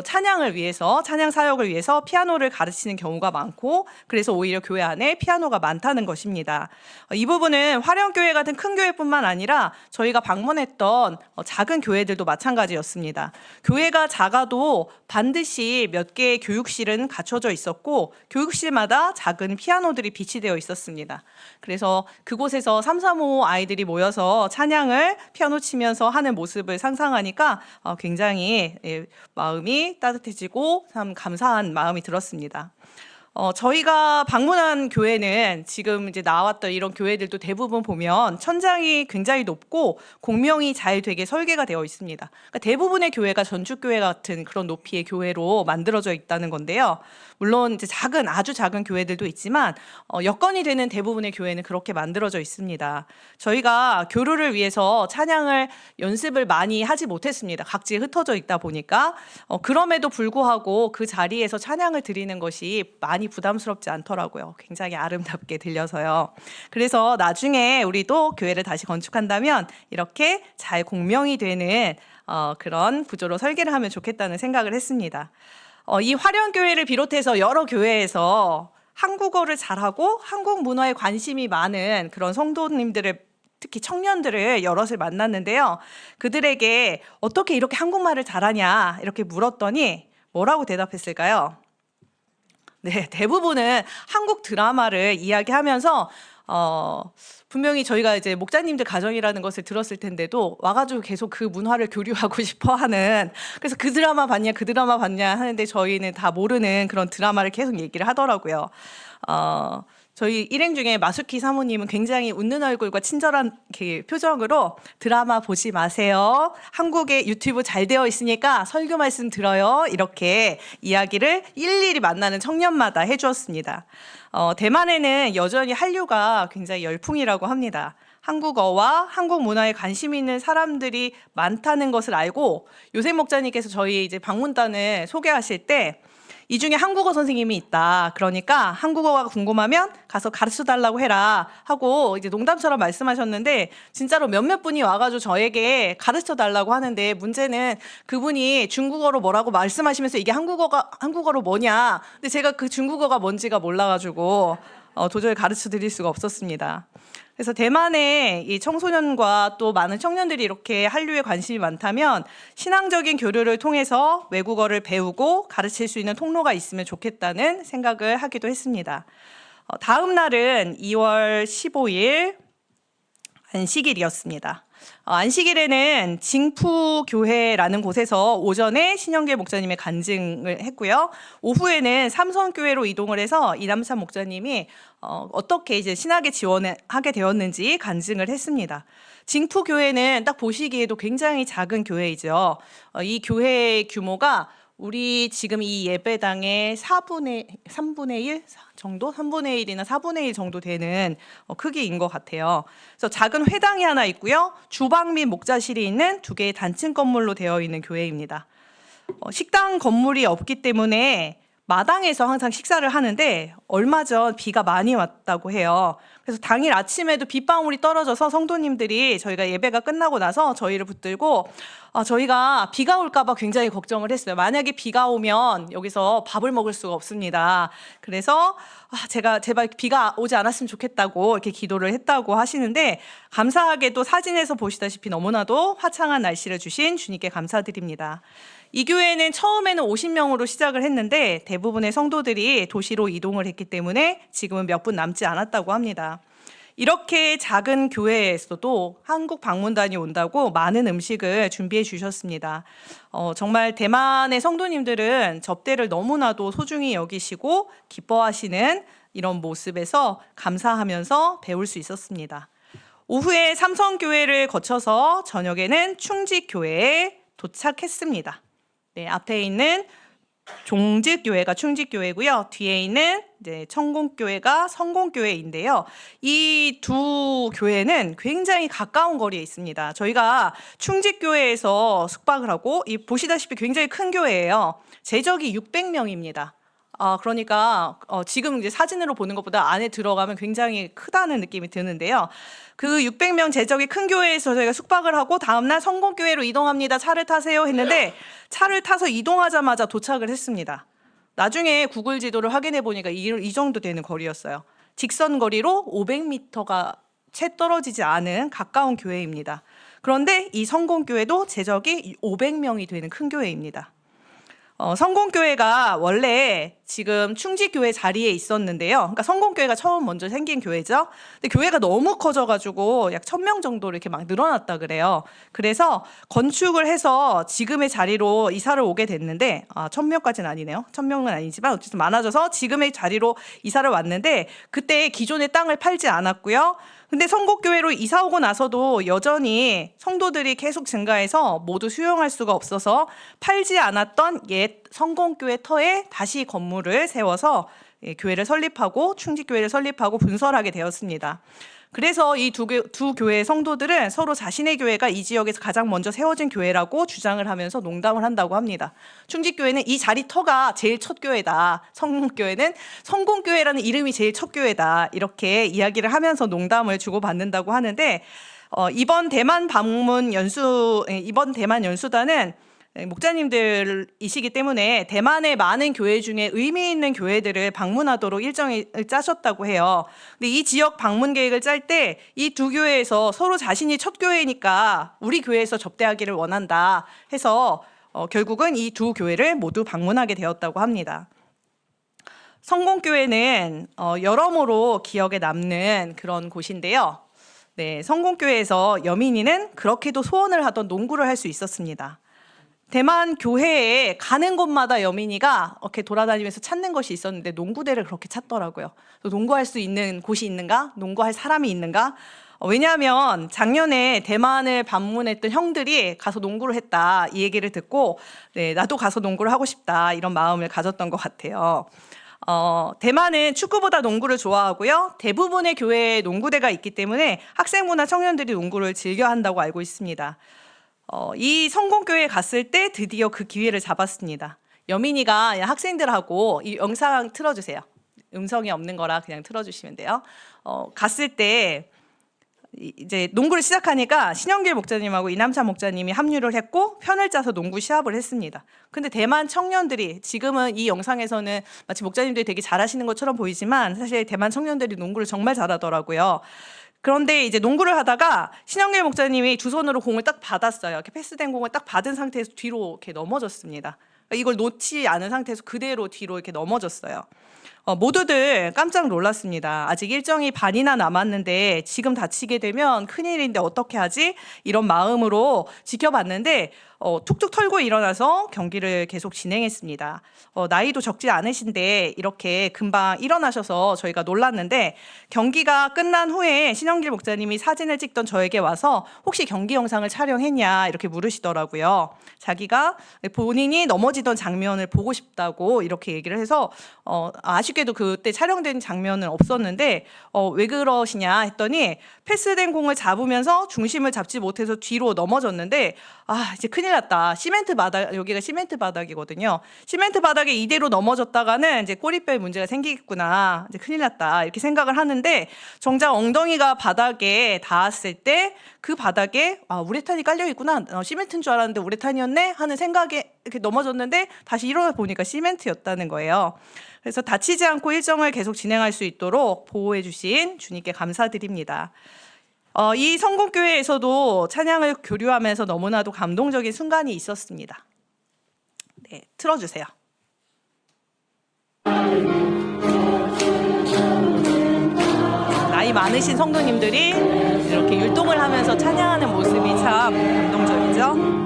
찬양을 위해서 찬양 사역을 위해서 피아노를 가르치는 경우가 많고 그래서 오히려 교회 안에 피아노가 많다는 것입니다. 이 부분은 화령교회 같은 큰 교회뿐만 아니라 저희가 방문했던 작은 교회들도 마찬가지였습니다. 교회가 작아도 반드시 몇 개의 교육실은 갖춰져 있었고 교육실마다 작은 피아노들이 비치되어 있었습니다. 그래서 그곳에서 335 아이들이 모여서 찬양을 피아노 치면서 하는 모습을 상상하니까 굉장히 마음이 따뜻해지고 참 감사한 마음이 들었습니다. 저희가 방문한 교회는 지금 이제 나왔던 이런 교회들도 대부분 보면 천장이 굉장히 높고 공명이 잘 되게 설계가 되어 있습니다. 그러니까 대부분의 교회가 전축교회 같은 그런 높이의 교회로 만들어져 있다는 건데요. 물론 이제 아주 작은 교회들도 있지만 여건이 되는 대부분의 교회는 그렇게 만들어져 있습니다. 저희가 교류를 위해서 찬양을 연습을 많이 하지 못했습니다. 각지에 흩어져 있다 보니까 그럼에도 불구하고 그 자리에서 찬양을 드리는 것이 많이 부담스럽지 않더라고요. 굉장히 아름답게 들려서요. 그래서 나중에 우리도 교회를 다시 건축한다면 이렇게 잘 공명이 되는 그런 구조로 설계를 하면 좋겠다는 생각을 했습니다. 이 화령교회를 비롯해서 여러 교회에서 한국어를 잘하고 한국 문화에 관심이 많은 그런 성도님들을 특히 청년들을 여럿을 만났는데요. 그들에게 어떻게 이렇게 한국말을 잘하냐 이렇게 물었더니 뭐라고 대답했을까요? 네, 대부분은 한국 드라마를 이야기하면서 분명히 저희가 이제 목자님들 가정이라는 것을 들었을 텐데도 와가지고 계속 그 문화를 교류하고 싶어하는 그래서 그 드라마 봤냐 하는데 저희는 다 모르는 그런 드라마를 계속 얘기를 하더라고요. 저희 일행 중에 마수키 사모님은 굉장히 웃는 얼굴과 친절한 표정으로 드라마 보지 마세요. 한국의 유튜브 잘 되어 있으니까 설교 말씀 들어요. 이렇게 이야기를 일일이 만나는 청년마다 해주었습니다. 대만에는 여전히 한류가 굉장히 열풍이라고 합니다. 한국어와 한국 문화에 관심 있는 사람들이 많다는 것을 알고 요셉 목자님께서 저희 이제 방문단을 소개하실 때 이 중에 한국어 선생님이 있다. 그러니까 한국어가 궁금하면 가서 가르쳐 달라고 해라 하고 이제 농담처럼 말씀하셨는데 진짜로 몇몇 분이 와가지고 저에게 가르쳐 달라고 하는데 문제는 그분이 중국어로 뭐라고 말씀하시면서 이게 한국어로 뭐냐. 근데 제가 그 중국어가 뭔지가 몰라가지고 도저히 가르쳐 드릴 수가 없었습니다. 그래서 대만의 이 청소년과 또 많은 청년들이 이렇게 한류에 관심이 많다면 신앙적인 교류를 통해서 외국어를 배우고 가르칠 수 있는 통로가 있으면 좋겠다는 생각을 하기도 했습니다. 다음 날은 2월 15일 안식일이었습니다. 안식일에는 징푸교회라는 곳에서 오전에 신영길 목사님의 간증을 했고요. 오후에는 삼성교회로 이동을 해서 이남찬 목사님이 어떻게 이제 신학에 지원하게 되었는지 간증을 했습니다. 징푸교회는 딱 보시기에도 굉장히 작은 교회이죠. 이 교회의 규모가 우리 지금 이 예배당의 3분의 1 정도? 3분의 1이나 4분의 1 정도 되는 크기인 것 같아요. 그래서 작은 회당이 하나 있고요. 주방 및 목자실이 있는 2개의 단층 건물로 되어 있는 교회입니다. 식당 건물이 없기 때문에 마당에서 항상 식사를 하는데 얼마 전 비가 많이 왔다고 해요. 그래서 당일 아침에도 빗방울이 떨어져서 성도님들이 저희가 예배가 끝나고 나서 저희를 붙들고 저희가 비가 올까 봐 굉장히 걱정을 했어요. 만약에 비가 오면 여기서 밥을 먹을 수가 없습니다. 그래서 제가 제발 비가 오지 않았으면 좋겠다고 이렇게 기도를 했다고 하시는데 감사하게도 사진에서 보시다시피 너무나도 화창한 날씨를 주신 주님께 감사드립니다. 이 교회는 처음에는 50명으로 시작을 했는데 대부분의 성도들이 도시로 이동을 했기 때문에 지금은 몇 분 남지 않았다고 합니다. 이렇게 작은 교회에서도 한국 방문단이 온다고 많은 음식을 준비해 주셨습니다. 정말 대만의 성도님들은 접대를 너무나도 소중히 여기시고 기뻐하시는 이런 모습에서 감사하면서 배울 수 있었습니다. 오후에 삼성교회를 거쳐서 저녁에는 충직교회에 도착했습니다. 네, 앞에 있는 종직교회가 충직교회고요. 뒤에 있는 이제 청공교회가 성공교회인데요. 이 두 교회는 굉장히 가까운 거리에 있습니다. 저희가 충직교회에서 숙박을 하고 보시다시피 굉장히 큰 교회예요. 재적이 600명입니다. 그러니까 지금 이제 사진으로 보는 것보다 안에 들어가면 굉장히 크다는 느낌이 드는데요. 그 600명 재적이 큰 교회에서 저희가 숙박을 하고 다음날 성공교회로 이동합니다. 차를 타세요 했는데 차를 타서 이동하자마자 도착을 했습니다. 나중에 구글 지도를 확인해 보니까 이 정도 되는 거리였어요. 직선 거리로 500m가 채 떨어지지 않은 가까운 교회입니다. 그런데 이 성공교회도 재적이 500명이 되는 큰 교회입니다. 성공교회가 원래 지금 충직교회 자리에 있었는데요. 그러니까 성공교회가 처음 먼저 생긴 교회죠. 근데 교회가 너무 커져가지고 약 1000명 정도로 이렇게 막 늘어났다 그래요. 그래서 건축을 해서 지금의 자리로 이사를 오게 됐는데 1000명까지는 아니네요. 1000명은 아니지만 어쨌든 많아져서 지금의 자리로 이사를 왔는데 그때 기존의 땅을 팔지 않았고요. 근데 성공교회로 이사 오고 나서도 여전히 성도들이 계속 증가해서 모두 수용할 수가 없어서 팔지 않았던 옛 성공교회 터에 다시 건물을 세워서 교회를 설립하고 충직교회를 설립하고 분설하게 되었습니다. 그래서 이 두 교회의 성도들은 서로 자신의 교회가 이 지역에서 가장 먼저 세워진 교회라고 주장을 하면서 농담을 한다고 합니다. 충직교회는 이 자리 터가 제일 첫 교회다. 성공교회는 성공교회라는 이름이 제일 첫 교회다. 이렇게 이야기를 하면서 농담을 주고받는다고 하는데 이번 대만 연수단은 목자님들이시기 때문에 대만의 많은 교회 중에 의미 있는 교회들을 방문하도록 일정을 짜셨다고 해요. 근데 이 지역 방문 계획을 짤 때 이 두 교회에서 서로 자신이 첫 교회니까 우리 교회에서 접대하기를 원한다 해서 결국은 이 두 교회를 모두 방문하게 되었다고 합니다. 성공교회는 여러모로 기억에 남는 그런 곳인데요. 네, 성공교회에서 여민이는 그렇게도 소원을 하던 농구를 할 수 있었습니다. 대만 교회에 가는 곳마다 여민이가 이렇게 돌아다니면서 찾는 것이 있었는데 농구대를 그렇게 찾더라고요. 농구할 수 있는 곳이 있는가? 농구할 사람이 있는가? 왜냐하면 작년에 대만을 방문했던 형들이 가서 농구를 했다 이 얘기를 듣고 네, 나도 가서 농구를 하고 싶다 이런 마음을 가졌던 것 같아요. 대만은 축구보다 농구를 좋아하고요. 대부분의 교회에 농구대가 있기 때문에 학생부나 청년들이 농구를 즐겨 한다고 알고 있습니다. 이 성공교회에 갔을 때 드디어 그 기회를 잡았습니다. 여민이가 학생들하고 이 영상 틀어주세요. 음성이 없는 거라 그냥 틀어주시면 돼요. 갔을 때 이제 농구를 시작하니까 신영길 목사님하고 이남찬 목사님이 합류를 했고 편을 짜서 농구 시합을 했습니다. 근데 대만 청년들이 지금은 이 영상에서는 마치 목사님들이 되게 잘하시는 것처럼 보이지만 사실 대만 청년들이 농구를 정말 잘하더라고요. 그런데 이제 농구를 하다가 신영길 목사님이 두 손으로 공을 딱 받았어요. 이렇게 패스된 공을 딱 받은 상태에서 뒤로 이렇게 넘어졌습니다. 이걸 놓지 않은 상태에서 그대로 뒤로 이렇게 넘어졌어요. 모두들 깜짝 놀랐습니다. 아직 일정이 반이나 남았는데 지금 다치게 되면 큰일인데 어떻게 하지? 이런 마음으로 지켜봤는데 툭툭 털고 일어나서 경기를 계속 진행했습니다. 나이도 적지 않으신데 이렇게 금방 일어나셔서 저희가 놀랐는데 경기가 끝난 후에 신영길 목사님이 사진을 찍던 저에게 와서 혹시 경기 영상을 촬영했냐 이렇게 물으시더라고요. 자기가 본인이 넘어지던 장면을 보고 싶다고 이렇게 얘기를 해서 아쉽게도 그때 촬영된 장면은 없었는데 왜 그러시냐 했더니 패스된 공을 잡으면서 중심을 잡지 못해서 뒤로 넘어졌는데 이제 큰일 났다. 시멘트 바닥, 여기가 시멘트 바닥이거든요. 시멘트 바닥에 이대로 넘어졌다가는 이제 꼬리뼈에 문제가 생기겠구나. 이제 큰일 났다. 이렇게 생각을 하는데 정작 엉덩이가 바닥에 닿았을 때 그 바닥에 우레탄이 깔려 있구나. 시멘트인 줄 알았는데 우레탄이었네 하는 생각에 이렇게 넘어졌는데 다시 일어나 보니까 시멘트였다는 거예요. 그래서 다치지 않고 일정을 계속 진행할 수 있도록 보호해 주신 주님께 감사드립니다. 이 성공교회에서도 찬양을 교류하면서 너무나도 감동적인 순간이 있었습니다. 네, 틀어주세요. 나이 많으신 성도님들이 이렇게 율동을 하면서 찬양하는 모습이 참 감동적이죠.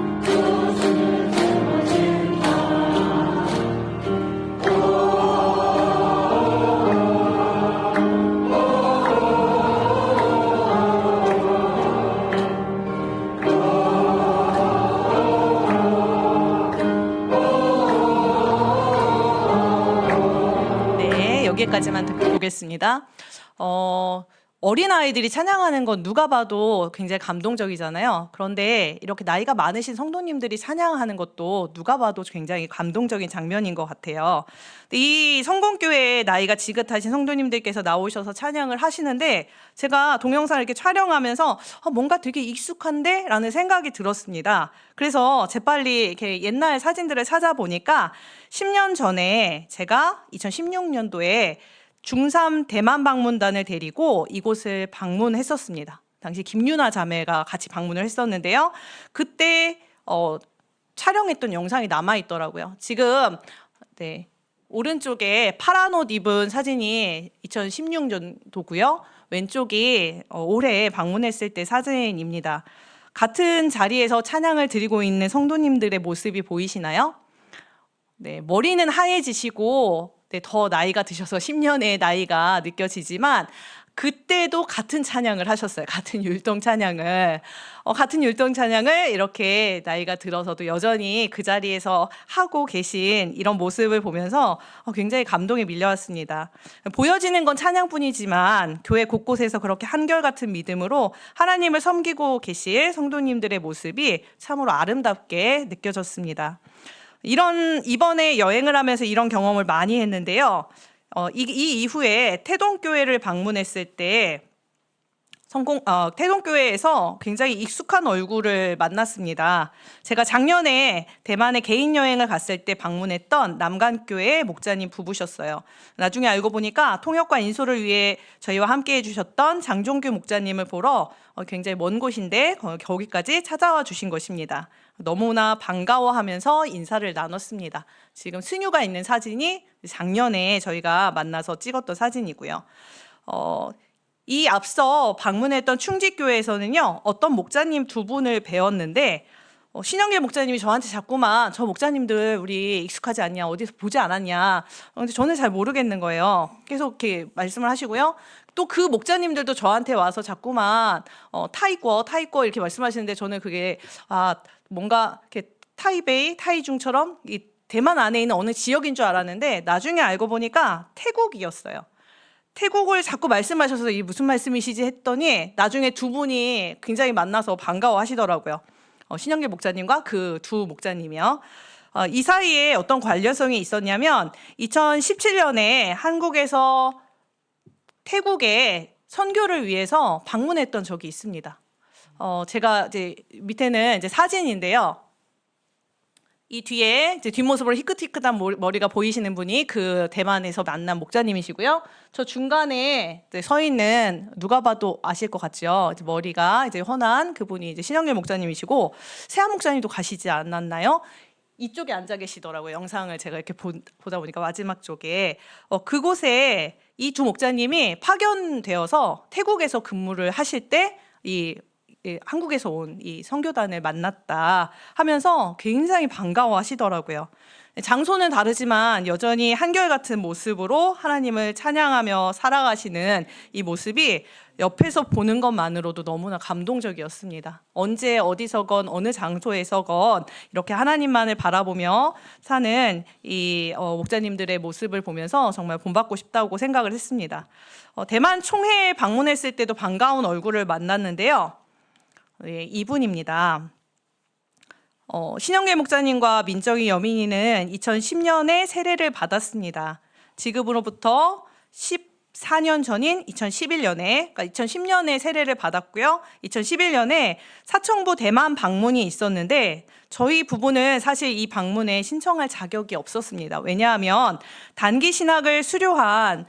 여기까지만 듣고 보겠습니다. 어린아이들이 찬양하는 건 누가 봐도 굉장히 감동적이잖아요. 그런데 이렇게 나이가 많으신 성도님들이 찬양하는 것도 누가 봐도 굉장히 감동적인 장면인 것 같아요. 이 성공교회에 나이가 지긋하신 성도님들께서 나오셔서 찬양을 하시는데 제가 동영상을 이렇게 촬영하면서 뭔가 되게 익숙한데? 라는 생각이 들었습니다. 그래서 재빨리 이렇게 옛날 사진들을 찾아보니까 10년 전에 제가 2016년도에 중3 대만 방문단을 데리고 이곳을 방문했었습니다. 당시 김유나 자매가 같이 방문을 했었는데요. 그때 촬영했던 영상이 남아있더라고요. 지금 오른쪽에 파란 옷 입은 사진이 2016년도고요. 왼쪽이 올해 방문했을 때 사진입니다. 같은 자리에서 찬양을 드리고 있는 성도님들의 모습이 보이시나요? 네, 머리는 하얘지시고 더 나이가 드셔서 10년의 나이가 느껴지지만 그때도 같은 찬양을 하셨어요. 같은 율동 찬양을. 같은 율동 찬양을 이렇게 나이가 들어서도 여전히 그 자리에서 하고 계신 이런 모습을 보면서 굉장히 감동이 밀려왔습니다. 보여지는 건 찬양뿐이지만 교회 곳곳에서 그렇게 한결같은 믿음으로 하나님을 섬기고 계실 성도님들의 모습이 참으로 아름답게 느껴졌습니다. 이번에 여행을 하면서 이런 경험을 많이 했는데요. 이 이후에 태동교회를 방문했을 때 태동교회에서 굉장히 익숙한 얼굴을 만났습니다. 제가 작년에 대만에 개인 여행을 갔을 때 방문했던 남간교회 목자님 부부셨어요. 나중에 알고 보니까 통역과 인솔을 위해 저희와 함께 해주셨던 장종규 목자님을 보러 굉장히 먼 곳인데 거기까지 찾아와 주신 것입니다. 너무나 반가워하면서 인사를 나눴습니다. 지금 승유가 있는 사진이 작년에 저희가 만나서 찍었던 사진이고요. 이 앞서 방문했던 충직교회에서는요, 어떤 목자님 두 분을 배웠는데 신영길 목자님이 저한테 자꾸만 저 목자님들 우리 익숙하지 않냐, 어디서 보지 않았냐. 근데 저는 잘 모르겠는 거예요. 계속 이렇게 말씀을 하시고요. 또 그 목자님들도 저한테 와서 자꾸만 타이궈 이렇게 말씀하시는데 저는 그게 뭔가 이렇게 타이베이, 타이중처럼 이 대만 안에 있는 어느 지역인 줄 알았는데 나중에 알고 보니까 태국이었어요. 태국을 자꾸 말씀하셔서 이게 무슨 말씀이시지 했더니 나중에 두 분이 굉장히 만나서 반가워하시더라고요. 신영길 목자님과 그 두 목자님이요. 이 사이에 어떤 관련성이 있었냐면 2017년에 한국에서 태국에 선교를 위해서 방문했던 적이 있습니다. 제가 이제 밑에는 이제 사진인데요. 이 뒤에 이제 뒷모습으로 희끗희끗한 머리가 보이시는 분이 그 대만에서 만난 목자님이시고요. 저 중간에 이제 서 있는 누가 봐도 아실 것 같죠. 이제 머리가 이제 훤한 그분이 이제 신영렬 목자님이시고 세한 목자님도 가시지 않았나요? 이쪽에 앉아 계시더라고요. 영상을 제가 이렇게 보다 보니까 마지막 쪽에 그곳에 이 두 목자님이 파견되어서 태국에서 근무를 하실 때 한국에서 온 이 선교단을 만났다 하면서 굉장히 반가워하시더라고요. 장소는 다르지만 여전히 한결같은 모습으로 하나님을 찬양하며 살아가시는 이 모습이 옆에서 보는 것만으로도 너무나 감동적이었습니다. 언제 어디서건 어느 장소에서건 이렇게 하나님만을 바라보며 사는 이 목자님들의 모습을 보면서 정말 본받고 싶다고 생각을 했습니다. 대만 총회에 방문했을 때도 반가운 얼굴을 만났는데요. 이분입니다. 신영계 목사님과 민정희 여민이는 2010년에 세례를 받았습니다. 지금으로부터 14년 전인 2011년에, 그러니까 2010년에 세례를 받았고요. 2011년에 사청부 대만 방문이 있었는데 저희 부부는 사실 이 방문에 신청할 자격이 없었습니다. 왜냐하면 단기 신학을 수료한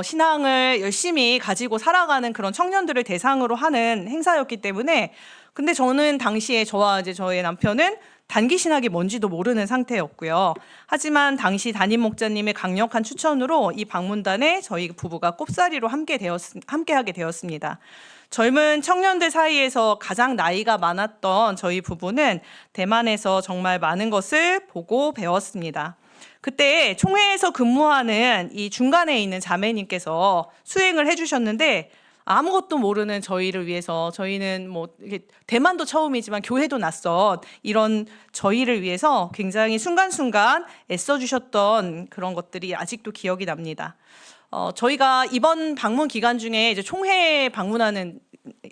신앙을 열심히 가지고 살아가는 그런 청년들을 대상으로 하는 행사였기 때문에 근데 저는 당시에 저와 이제 저의 남편은 단기 신학이 뭔지도 모르는 상태였고요. 하지만 당시 담임 목자님의 강력한 추천으로 이 방문단에 저희 부부가 꼽사리로 함께하게 되었습니다. 젊은 청년들 사이에서 가장 나이가 많았던 저희 부부는 대만에서 정말 많은 것을 보고 배웠습니다. 그때 총회에서 근무하는 이 중간에 있는 자매님께서 수행을 해주셨는데 아무것도 모르는 저희를 위해서 저희는 대만도 처음이지만 교회도 낯선 이런 저희를 위해서 굉장히 순간순간 애써주셨던 그런 것들이 아직도 기억이 납니다. 저희가 이번 방문 기간 중에 이제 총회 방문하는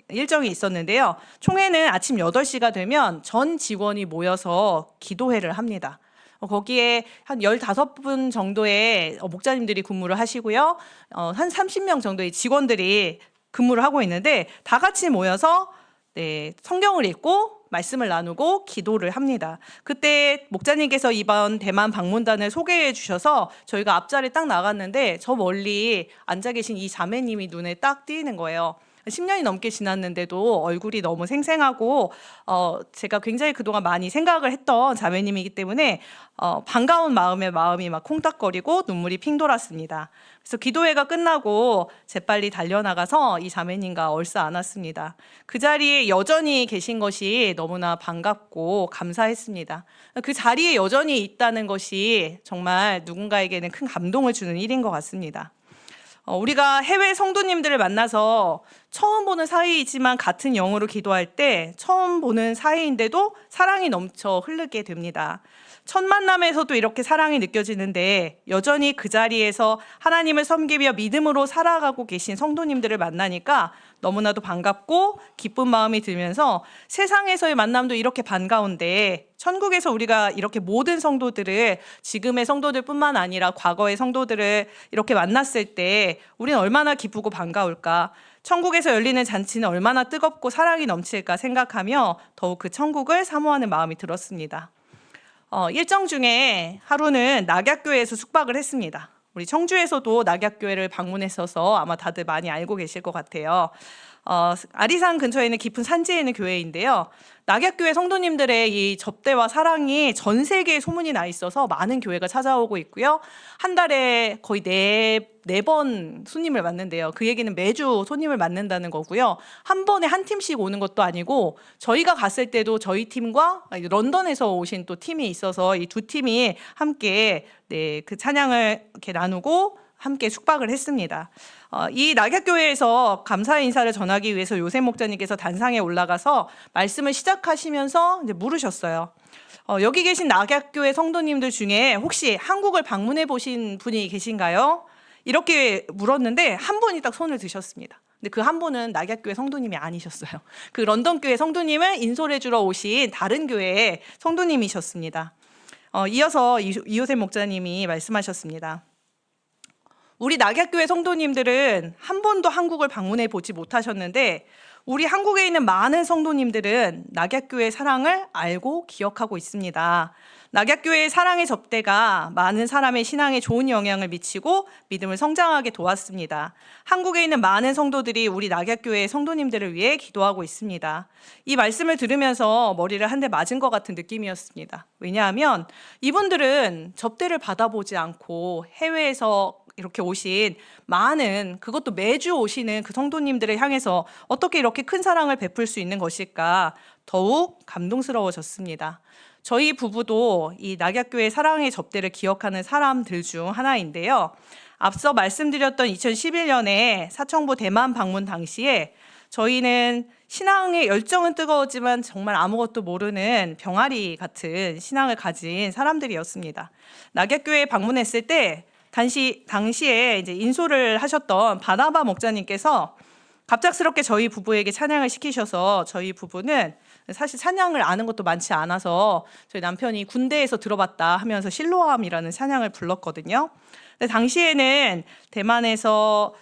일정이 있었는데요. 총회는 아침 8시가 되면 전 직원이 모여서 기도회를 합니다. 거기에 한 15분 정도의 목자님들이 근무를 하시고요. 한 30명 정도의 직원들이 근무를 하고 있는데 다 같이 모여서 성경을 읽고 말씀을 나누고 기도를 합니다. 그때 목자님께서 이번 대만 방문단을 소개해 주셔서 저희가 앞자리에 딱 나갔는데 저 멀리 앉아 계신 이 자매님이 눈에 딱 띄는 거예요. 10년이 넘게 지났는데도 얼굴이 너무 생생하고 제가 굉장히 그동안 많이 생각을 했던 자매님이기 때문에 반가운 마음이 막 콩닥거리고 눈물이 핑 돌았습니다. 그래서 기도회가 끝나고 재빨리 달려나가서 이 자매님과 얼싸안았습니다. 그 자리에 여전히 계신 것이 너무나 반갑고 감사했습니다. 그 자리에 여전히 있다는 것이 정말 누군가에게는 큰 감동을 주는 일인 것 같습니다. 우리가 해외 성도님들을 만나서 처음 보는 사이이지만 같은 영으로 기도할 때 처음 보는 사이인데도 사랑이 넘쳐 흐르게 됩니다. 첫 만남에서도 이렇게 사랑이 느껴지는데 여전히 그 자리에서 하나님을 섬기며 믿음으로 살아가고 계신 성도님들을 만나니까 너무나도 반갑고 기쁜 마음이 들면서 세상에서의 만남도 이렇게 반가운데 천국에서 우리가 이렇게 모든 성도들을 지금의 성도들뿐만 아니라 과거의 성도들을 이렇게 만났을 때 우리는 얼마나 기쁘고 반가울까? 천국에서 열리는 잔치는 얼마나 뜨겁고 사랑이 넘칠까 생각하며 더욱 그 천국을 사모하는 마음이 들었습니다. 일정 중에 하루는 낙약교회에서 숙박을 했습니다. 우리 청주에서도 낙약교회를 방문했어서 아마 다들 많이 알고 계실 것 같아요. 아리산 근처에 있는 깊은 산지에 있는 교회인데요. 낙약교회 성도님들의 이 접대와 사랑이 전 세계에 소문이 나 있어서 많은 교회가 찾아오고 있고요. 한 달에 거의 네 번 손님을 맞는데요. 그 얘기는 매주 손님을 맞는다는 거고요. 한 번에 한 팀씩 오는 것도 아니고 저희가 갔을 때도 저희 팀과 런던에서 오신 또 팀이 있어서 이 두 팀이 함께 그 찬양을 이렇게 나누고 함께 숙박을 했습니다. 이 낙약교회에서 감사의 인사를 전하기 위해서 요셉 목자님께서 단상에 올라가서 말씀을 시작하시면서 이제 물으셨어요. 여기 계신 낙약교회 성도님들 중에 혹시 한국을 방문해 보신 분이 계신가요? 이렇게 물었는데 한 분이 딱 손을 드셨습니다. 근데 그 한 분은 낙약교회 성도님이 아니셨어요. 그 런던교회 성도님을 인솔해 주러 오신 다른 교회의 성도님이셨습니다. 이어서 이요셉 목자님이 말씀하셨습니다. 우리 낙약교회 성도님들은 한 번도 한국을 방문해 보지 못하셨는데 우리 한국에 있는 많은 성도님들은 낙약교회의 사랑을 알고 기억하고 있습니다. 낙약교회의 사랑의 접대가 많은 사람의 신앙에 좋은 영향을 미치고 믿음을 성장하게 도왔습니다. 한국에 있는 많은 성도들이 우리 낙약교회의 성도님들을 위해 기도하고 있습니다. 이 말씀을 들으면서 머리를 한 대 맞은 것 같은 느낌이었습니다. 왜냐하면 이분들은 접대를 받아보지 않고 해외에서 이렇게 오신 많은, 그것도 매주 오시는 그 성도님들을 향해서 어떻게 이렇게 큰 사랑을 베풀 수 있는 것일까 더욱 감동스러워졌습니다. 저희 부부도 이 낙약교회 사랑의 접대를 기억하는 사람들 중 하나인데요. 앞서 말씀드렸던 2011년에 사청부 대만 방문 당시에 저희는 신앙의 열정은 뜨거웠지만 정말 아무것도 모르는 병아리 같은 신앙을 가진 사람들이었습니다. 낙약교회에 방문했을 때 당시에 이제 인솔을 하셨던 바나바 목사님께서 갑작스럽게 저희 부부에게 찬양을 시키셔서 저희 부부는 사실 찬양을 아는 것도 많지 않아서 저희 남편이 군대에서 들어봤다 하면서 실로암이라는 찬양을 불렀거든요. 근데 당시에는 대만에서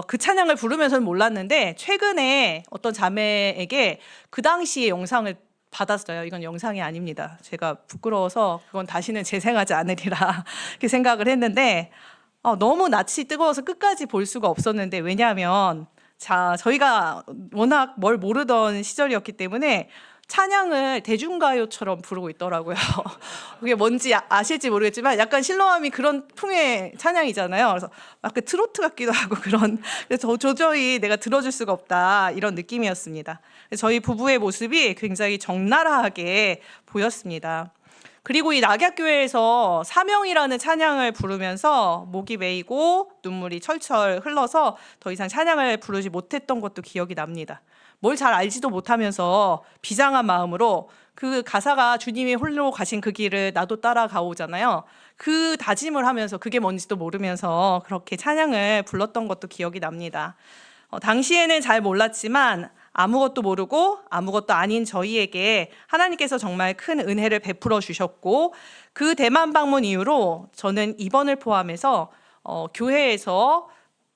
그 찬양을 부르면서는 몰랐는데 최근에 어떤 자매에게 그 당시의 영상을 받았어요. 이건 영상이 아닙니다. 제가 부끄러워서 그건 다시는 재생하지 않으리라 이렇게 생각을 했는데 너무 낯이 뜨거워서 끝까지 볼 수가 없었는데 왜냐하면 저희가 워낙 뭘 모르던 시절이었기 때문에 찬양을 대중가요처럼 부르고 있더라고요. 그게 뭔지 아실지 모르겠지만 약간 실로암이 그런 풍의 찬양이잖아요. 그래서 막 그 트로트 같기도 하고 그래서 도저히 내가 들어줄 수가 없다 이런 느낌이었습니다. 저희 부부의 모습이 굉장히 적나라하게 보였습니다. 그리고 이 낙약교회에서 사명이라는 찬양을 부르면서 목이 메이고 눈물이 철철 흘러서 더 이상 찬양을 부르지 못했던 것도 기억이 납니다. 뭘 잘 알지도 못하면서 비장한 마음으로 그 가사가 주님이 홀로 가신 그 길을 나도 따라가오잖아요. 그 다짐을 하면서 그게 뭔지도 모르면서 그렇게 찬양을 불렀던 것도 기억이 납니다. 당시에는 잘 몰랐지만 아무것도 모르고 아무것도 아닌 저희에게 하나님께서 정말 큰 은혜를 베풀어 주셨고 그 대만 방문 이후로 저는 이번을 포함해서 교회에서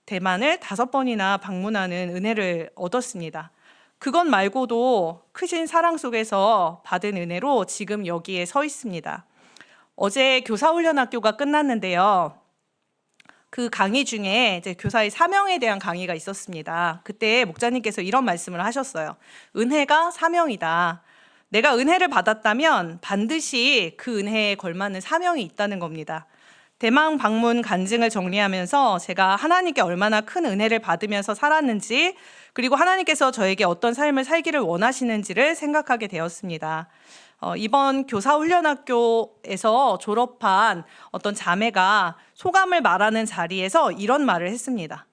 대만을 5번이나 방문하는 은혜를 얻었습니다. 그것 말고도 크신 사랑 속에서 받은 은혜로 지금 여기에 서 있습니다. 어제 교사훈련학교가 끝났는데요. 그 강의 중에 이제 교사의 사명에 대한 강의가 있었습니다. 그때 목사님께서 이런 말씀을 하셨어요. 은혜가 사명이다. 내가 은혜를 받았다면 반드시 그 은혜에 걸맞는 사명이 있다는 겁니다. 대만 방문 간증을 정리하면서 제가 하나님께 얼마나 큰 은혜를 받으면서 살았는지 그리고 하나님께서 저에게 어떤 삶을 살기를 원하시는지를 생각하게 되었습니다. 이번 교사훈련학교에서 졸업한 어떤 자매가 소감을 말하는 자리에서 이런 말을 했습니다.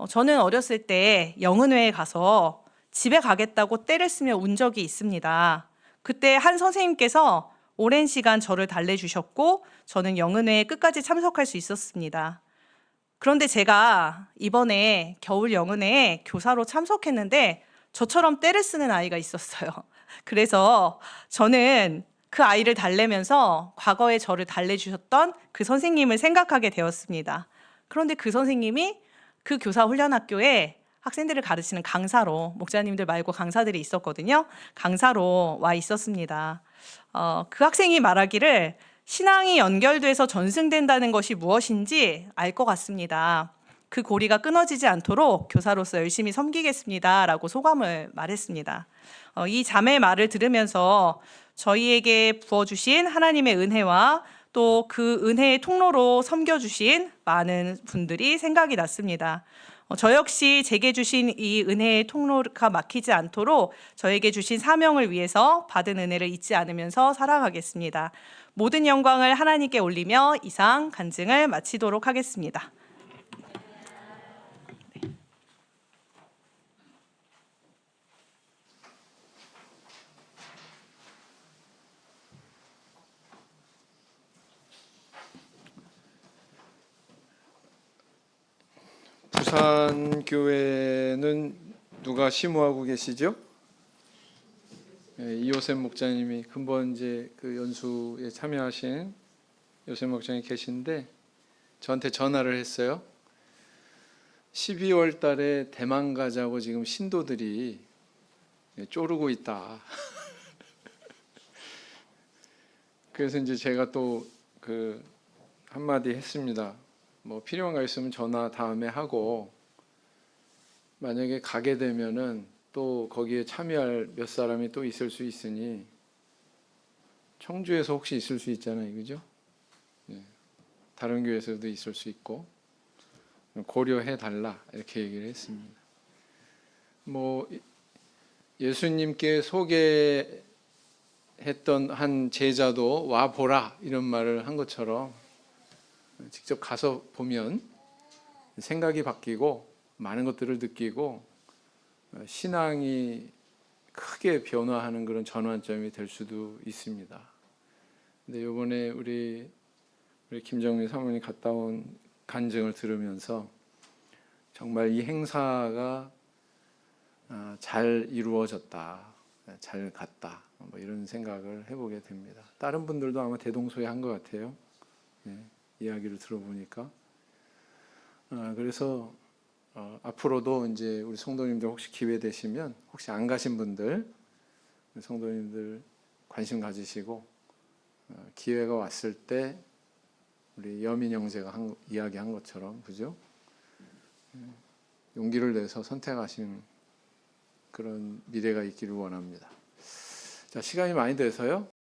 저는 어렸을 때 영은회에 가서 집에 가겠다고 떼를 쓰며 운 적이 있습니다. 그때 한 선생님께서 오랜 시간 저를 달래주셨고 저는 영은회에 끝까지 참석할 수 있었습니다. 그런데 제가 이번에 겨울 영은회에 교사로 참석했는데 저처럼 떼를 쓰는 아이가 있었어요. 그래서 저는 그 아이를 달래면서 과거에 저를 달래주셨던 그 선생님을 생각하게 되었습니다. 그런데 그 선생님이 그 교사훈련학교에 학생들을 가르치는 강사로, 목사님들 말고 강사들이 있었거든요. 강사로 와 있었습니다. 그 학생이 말하기를 신앙이 연결돼서 전승된다는 것이 무엇인지 알 것 같습니다. 그 고리가 끊어지지 않도록 교사로서 열심히 섬기겠습니다. 라고 소감을 말했습니다. 이 자매의 말을 들으면서 저희에게 부어주신 하나님의 은혜와 또 그 은혜의 통로로 섬겨주신 많은 분들이 생각이 났습니다. 저 역시 제게 주신 이 은혜의 통로가 막히지 않도록 저에게 주신 사명을 위해서 받은 은혜를 잊지 않으면서 살아가겠습니다. 모든 영광을 하나님께 올리며 이상 간증을 마치도록 하겠습니다. 부산교회는 누가 심호하고 계시죠? 이호셉 목사님이 근본 이제 그 연수에 참여하신 요셉 목사님이 계신데 저한테 전화를 했어요. 12월 달에 대만 가자고 지금 신도들이 쪼르고 있다. 그래서 이제 제가 또 그 한마디 했습니다. 뭐 필요한 거 있으면 전화 다음에 하고, 만약에 가게 되면은 또 거기에 참여할 몇 사람이 또 있을 수 있으니, 청주에서 혹시 있을 수 있잖아요, 그죠? 예. 다른 교회에서도 있을 수 있고 고려해 달라 이렇게 얘기를 했습니다. 뭐 예수님께 소개했던 한 제자도 와 보라 이런 말을 한 것처럼 직접 가서 보면 생각이 바뀌고 많은 것들을 느끼고 신앙이 크게 변화하는 그런 전환점이 될 수도 있습니다. 근데 이번에 우리 김정민 사모님 갔다 온 간증을 들으면서 정말 이 행사가 잘 이루어졌다, 잘 갔다, 뭐 이런 생각을 해보게 됩니다. 다른 분들도 아마 대동소이한 것 같아요. 네, 이야기를 들어보니까. 그래서 앞으로도 이제 우리 성도님들 혹시 기회 되시면, 혹시 안 가신 분들, 성도님들 관심 가지시고 기회가 왔을 때 우리 여민 형제가 이야기한 것처럼, 그죠? 용기를 내서 선택하시는 그런 미래가 있기를 원합니다. 자, 시간이 많이 돼서요.